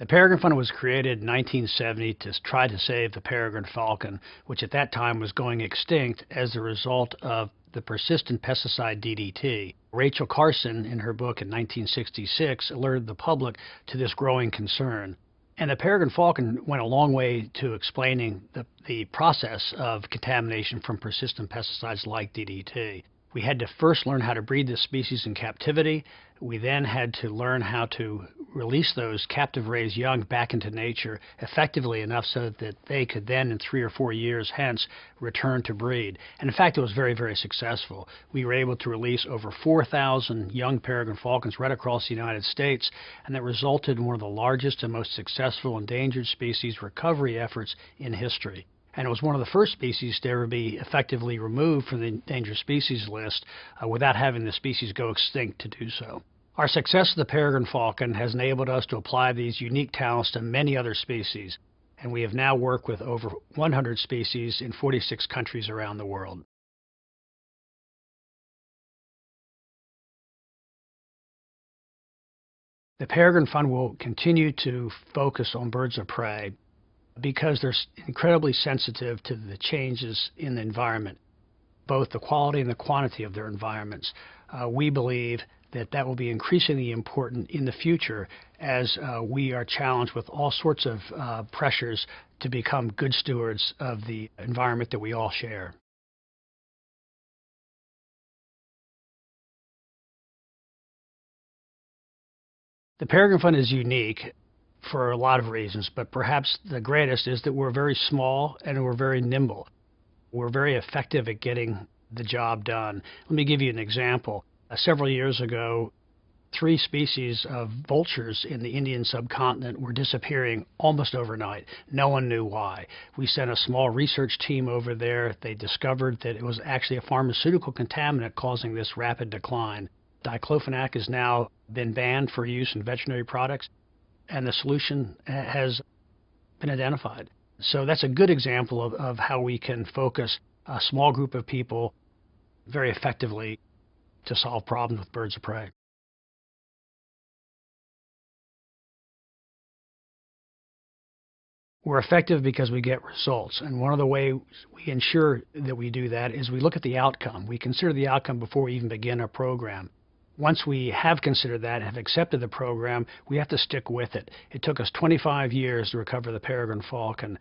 The Peregrine Fund was created in 1970 to try to save the peregrine falcon, which at that time was going extinct as a result of the persistent pesticide DDT. Rachel Carson, in her book in 1966, alerted the public to this growing concern. And the peregrine falcon went a long way to explaining the process of contamination from persistent pesticides like DDT. We had to first learn how to breed this species in captivity. We then had to learn how to release those captive-raised young back into nature effectively enough so that they could then, in 3 or 4 years hence, return to breed. And in fact, it was very, very successful. We were able to release over 4,000 young peregrine falcons right across the United States, and that resulted in one of the largest and most successful endangered species recovery efforts in history. And it was one of the first species to ever be effectively removed from the endangered species list without having the species go extinct to do so. Our success of the peregrine falcon has enabled us to apply these unique talents to many other species, and we have now worked with over 100 species in 46 countries around the world. The Peregrine Fund will continue to focus on birds of prey because they're incredibly sensitive to the changes in the environment, both the quality and the quantity of their environments. We believe that will be increasingly important in the future as we are challenged with all sorts of pressures to become good stewards of the environment that we all share. The Peregrine Fund is unique for a lot of reasons, but perhaps the greatest is that we're very small and we're very nimble. We're very effective at getting the job done. Let me give you an example. Several years ago, 3 species of vultures in the Indian subcontinent were disappearing almost overnight. No one knew why. We sent a small research team over there. They discovered that it was actually a pharmaceutical contaminant causing this rapid decline. Diclofenac has now been banned for use in veterinary products, and the solution has been identified. So that's a good example of how we can focus a small group of people very effectively to solve problems with birds of prey. We're effective because we get results, and one of the ways we ensure that we do that is we look at the outcome. We consider the outcome before we even begin our program. Once we have considered that, have accepted the program, we have to stick with it. It took us 25 years to recover the peregrine falcon.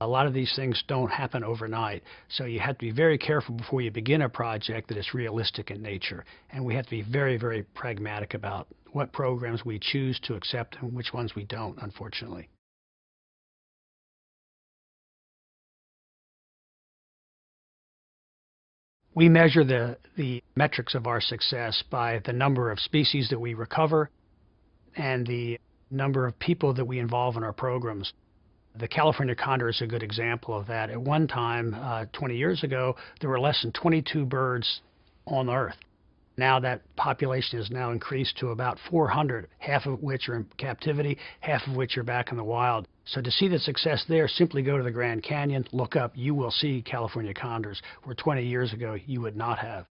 A lot of these things don't happen overnight, so you have to be very careful before you begin a project that it's realistic in nature. And we have to be very, very pragmatic about what programs we choose to accept and which ones we don't, unfortunately. We measure the metrics of our success by the number of species that we recover and the number of people that we involve in our programs. The California condor is a good example of that. At one time, 20 years ago, there were less than 22 birds on Earth. Now that population has now increased to about 400, half of which are in captivity, half of which are back in the wild. So to see the success there, simply go to the Grand Canyon, look up, you will see California condors, where 20 years ago you would not have.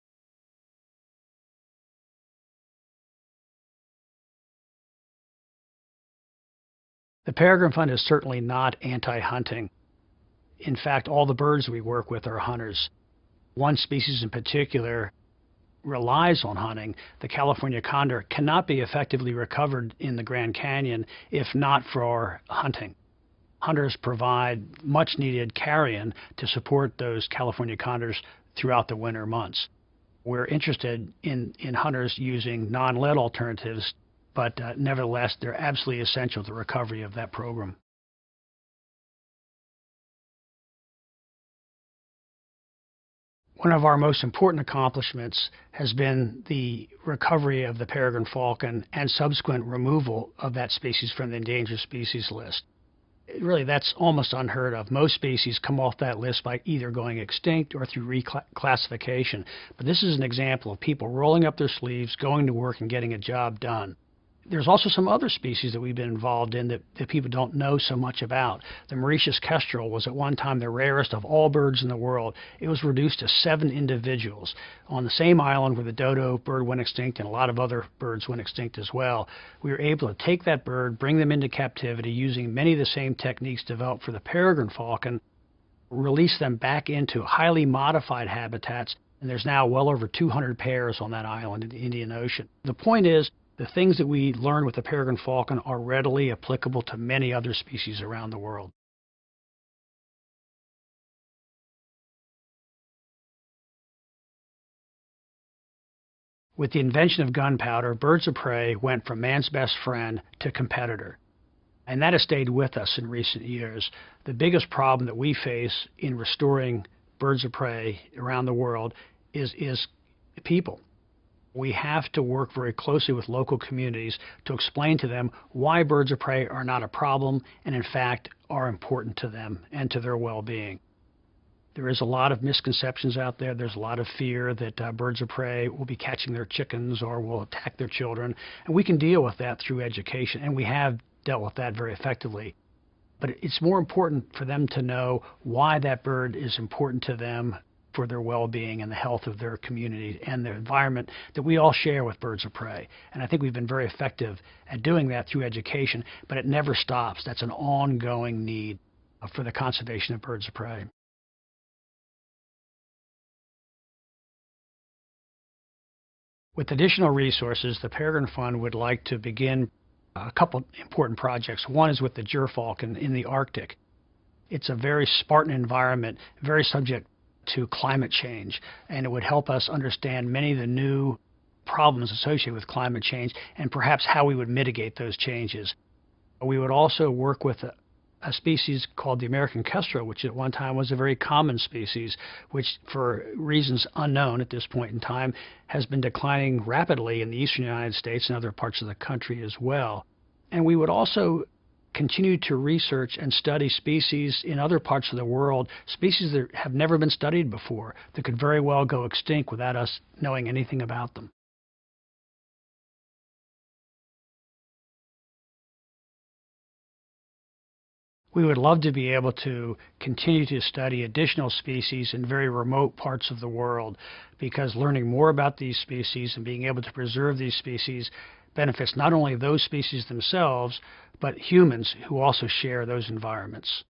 The Peregrine Fund is certainly not anti-hunting. In fact, all the birds we work with are hunters. One species in particular relies on hunting. The California condor cannot be effectively recovered in the Grand Canyon if not for hunting. Hunters provide much needed carrion to support those California condors throughout the winter months. We're interested in hunters using non-lead alternatives, but nevertheless, they're absolutely essential to the recovery of that program. One of our most important accomplishments has been the recovery of the peregrine falcon and subsequent removal of that species from the endangered species list. Really, that's almost unheard of. Most species come off that list by either going extinct or through reclassification. But this is an example of people rolling up their sleeves, going to work, and getting a job done. There's also some other species that we've been involved in that people don't know so much about. The Mauritius kestrel was at one time the rarest of all birds in the world. It was reduced to 7 individuals on the same island where the dodo bird went extinct and a lot of other birds went extinct as well. We were able to take that bird, bring them into captivity using many of the same techniques developed for the peregrine falcon, release them back into highly modified habitats, and there's now well over 200 pairs on that island in the Indian Ocean. The point is, the things that we learned with the peregrine falcon are readily applicable to many other species around the world. With the invention of gunpowder, birds of prey went from man's best friend to competitor. And that has stayed with us in recent years. The biggest problem that we face in restoring birds of prey around the world is people. We have to work very closely with local communities to explain to them why birds of prey are not a problem and, in fact, are important to them and to their well-being. There is a lot of misconceptions out there. There's a lot of fear that birds of prey will be catching their chickens or will attack their children. And we can deal with that through education, and we have dealt with that very effectively. But it's more important for them to know why that bird is important to them for their well-being and the health of their community and the environment that we all share with birds of prey. And I think we've been very effective at doing that through education, but it never stops. That's an ongoing need for the conservation of birds of prey. With additional resources, the Peregrine Fund would like to begin a couple important projects. One is with the gyrfalcon in the Arctic. It's a very Spartan environment, very subject to climate change, and it would help us understand many of the new problems associated with climate change and perhaps how we would mitigate those changes. We would also work with a species called the American kestrel, which at one time was a very common species, which for reasons unknown at this point in time has been declining rapidly in the eastern United States and other parts of the country as well. And we would also continue to research and study species in other parts of the world, species that have never been studied before, that could very well go extinct without us knowing anything about them. We would love to be able to continue to study additional species in very remote parts of the world, because learning more about these species and being able to preserve these species benefits not only those species themselves, but humans who also share those environments.